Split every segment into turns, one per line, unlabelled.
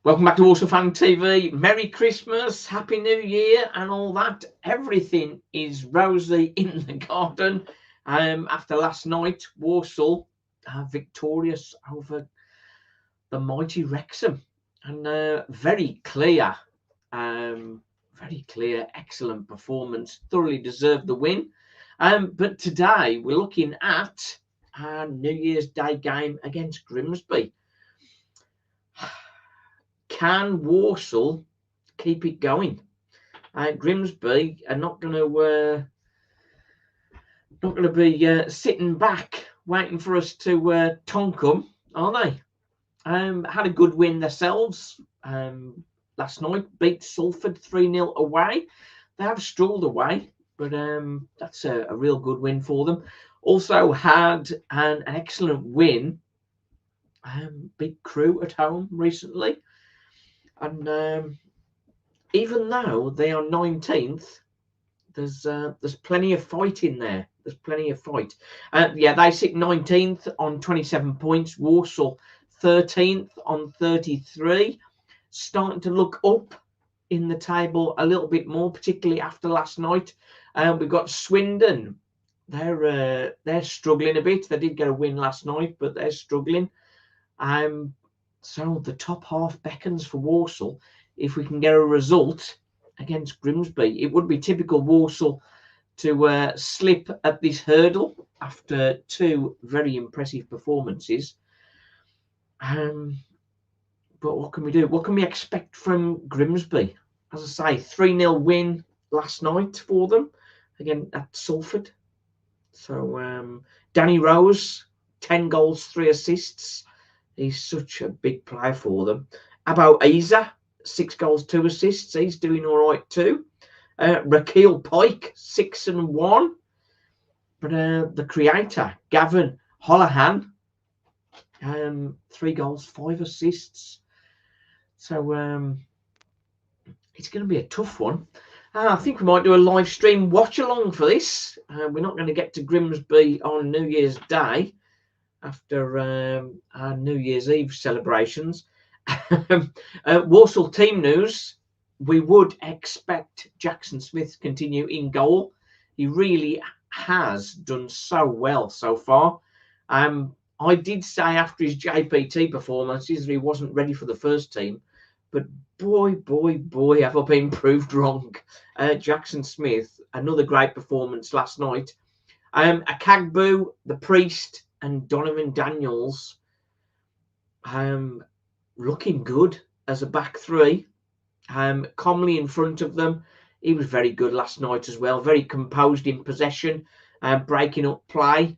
Welcome back to Walsall Fan TV. Merry Christmas, Happy New Year, and all that. Everything is rosy in the garden. After last night, Walsall victorious over the mighty Wrexham, and very clear, excellent performance. Thoroughly deserved the win. But today we're looking at our New Year's Day game against Grimsby. Can Walsall keep it going? Grimsby are not going to be sitting back waiting for us to tonk them, are they? Had a good win themselves last night. Beat Salford 3-0 away. They have strolled away, but that's a real good win for them. Also had an excellent win. Beat Crewe at home recently. And even though they are 19th, there's plenty of fight in there. There's plenty of fight. They sit 19th on 27 points. Walsall 13th on 33. Starting to look up in the table a little bit more, particularly after last night. We've got Swindon. They're struggling a bit. They did get a win last night, but they're struggling. So the top half beckons for Walsall. If we can get a result against Grimsby, it would be typical Walsall to slip at this hurdle after two very impressive performances. But what can we do? What can we expect from Grimsby? As I say, 3-0 win last night for them, again at Salford. So Danny Rose, 10 goals, 3 assists. He's such a big player for them. About Isa, 6 goals, 2 assists. He's doing all right too. Raquel Pike, 6 and 1. But the creator, Gavin Holohan, 3 goals, 5 assists. So it's going to be a tough one. I think we might do a live stream watch along for this. We're not going to get to Grimsby on New Year's Day after our New Year's Eve celebrations. Walsall team news. We would expect Jackson Smith to continue in goal. He really has done so well so far. I did say after his JPT performances that he wasn't ready for the first team, but boy, have I been proved wrong. Jackson Smith, another great performance last night. Akagbu, the Priest, and Donovan Daniels looking good as a back three. Comley in front of them. He was very good last night as well. Very composed in possession, breaking up play,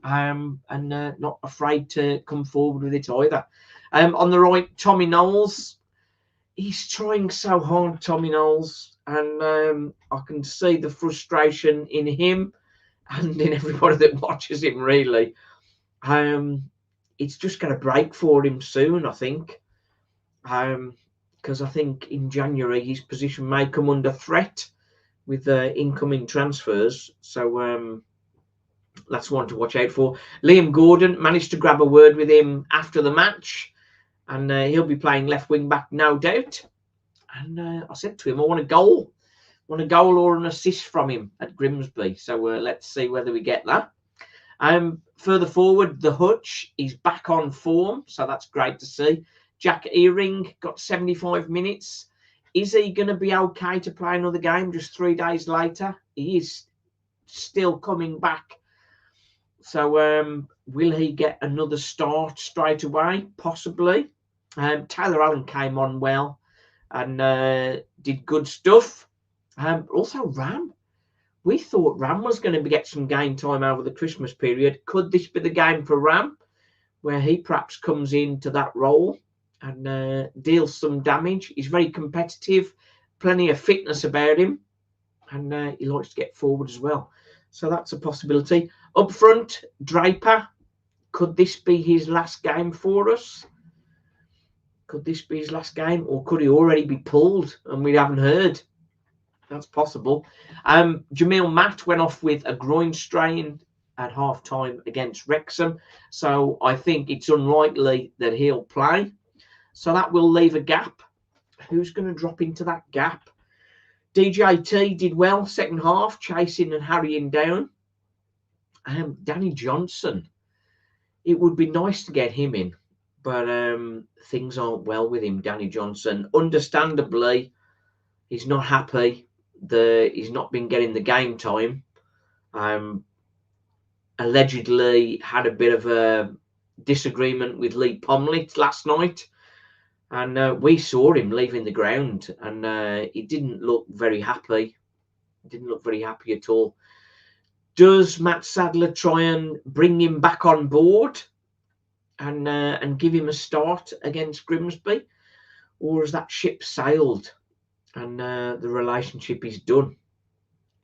and not afraid to come forward with it either. On the right, Tommy Knowles. He's trying so hard, Tommy Knowles, and I can see the frustration in him and in everybody that watches him, really. It's just going to break for him soon, I think. Because I think in January his position may come under threat with incoming transfers. So that's one to watch out for. Liam Gordon managed to grab a word with him after the match, and he'll be playing left wing back, no doubt. And I said to him, I want a goal or an assist from him at Grimsby. So let's see whether we get that. Further forward, the Hutch is back on form, so that's great to see. Jack Earing got 75 minutes. Is he going to be okay to play another game just 3 days later? He is still coming back. So will he get another start straight away? Possibly. Taylor Allen came on well and did good stuff. Also, Ram. We thought Ram was going to get some game time over the Christmas period. Could this be the game for Ram, where he perhaps comes into that role and deals some damage? He's very competitive, plenty of fitness about him, and he likes to get forward as well. So that's a possibility. Up front, Draper. Could this be his last game for us? Could this be his last game, or could he already be pulled and we haven't heard? That's possible. Jamil Matt went off with a groin strain at half-time against Wrexham, so I think it's unlikely that he'll play. So that will leave a gap. Who's going to drop into that gap? DJT did well second half, chasing and harrying down. Danny Johnson, it would be nice to get him in, but things aren't well with him. Danny Johnson, understandably, he's not happy. He's not been getting the game time. Allegedly had a bit of a disagreement with Lee Pomlett last night, and we saw him leaving the ground, and he didn't look very happy. Didn't look very happy at all. Does Matt Sadler try and bring him back on board and give him a start against Grimsby, or has that ship sailed and the relationship is done?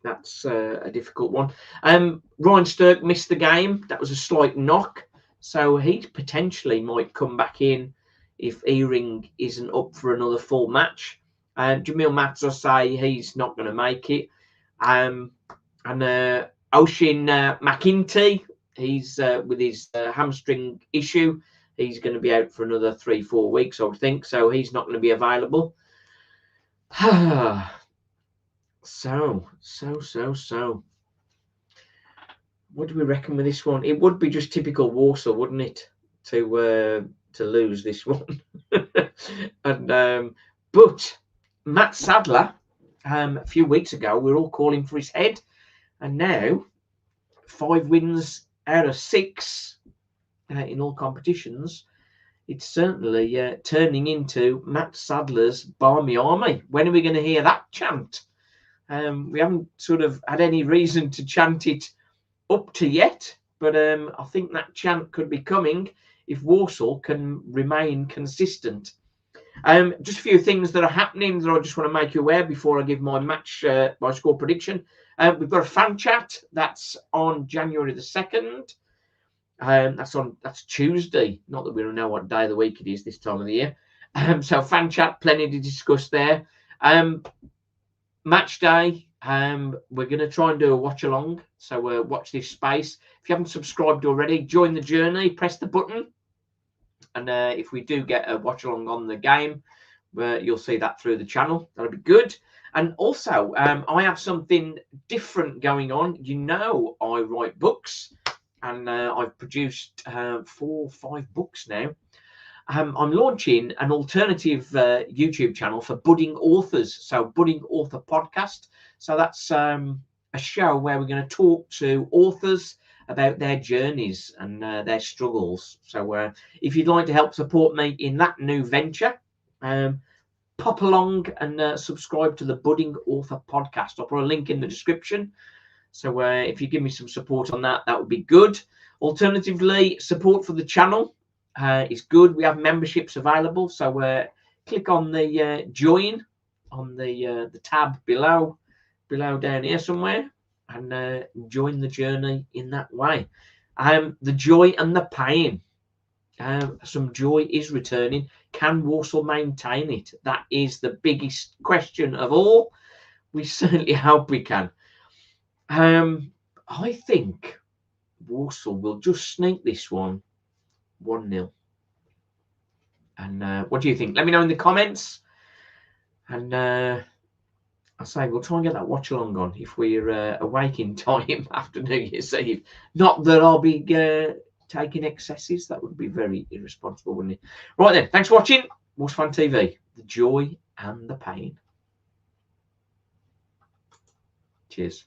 That's a difficult one. Ryan Stirk missed the game. That was a slight knock, so he potentially might come back in if Earing isn't up for another full match. Jamil Matza say he's not going to make it. Oisin McInty, he's with his hamstring issue. He's going to be out for another 3-4 weeks, I would think. So he's not going to be available. So. What do we reckon with this one? It would be just typical Walsall, wouldn't it, to lose this one? But Matt Sadler, a few weeks ago, we were all calling for his head. And now, 5 wins out of 6 in all competitions. It's certainly turning into Matt Sadler's Barmy Army. When are we going to hear that chant? We haven't sort of had any reason to chant it up to yet, but I think that chant could be coming if Walsall can remain consistent. Just a few things that are happening that I just want to make you aware before I give my my score prediction. We've got a fan chat that's on January the 2nd. That's Tuesday. Not that we don't know what day of the week it is this time of the year. So fan chat, plenty to discuss there. Match day. We're going to try and do a watch along. So watch this space. If you haven't subscribed already, join the journey. Press the button. And if we do get a watch along on the game, you'll see that through the channel. That'll be good. And also, I have something different going on. You know, I write books, and I've produced 4 or 5 books now. I'm launching an alternative YouTube channel for budding authors. So, Budding Author Podcast. So that's a show where we're going to talk to authors about their journeys and their struggles. So if you'd like to help support me in that new venture, pop along and subscribe to the Budding Author Podcast. I'll put a link in the description. So if you give me some support on that, that would be good. Alternatively, support for the channel is good. We have memberships available. So click on the join on the tab below down here somewhere, and join the journey in that way. The joy and the pain. Some joy is returning. Can Walsall maintain it? That is the biggest question of all. We certainly hope we can. I think Walsall will just sneak this one 1-0. And what do you think? Let me know in the comments. And I say we'll try and get that watch along on if we're awake in time after New Year's Eve. Not that I'll be taking excesses. That would be very irresponsible, wouldn't it? Right then, thanks for watching. Walsall Fan TV, the joy and the pain. Cheers.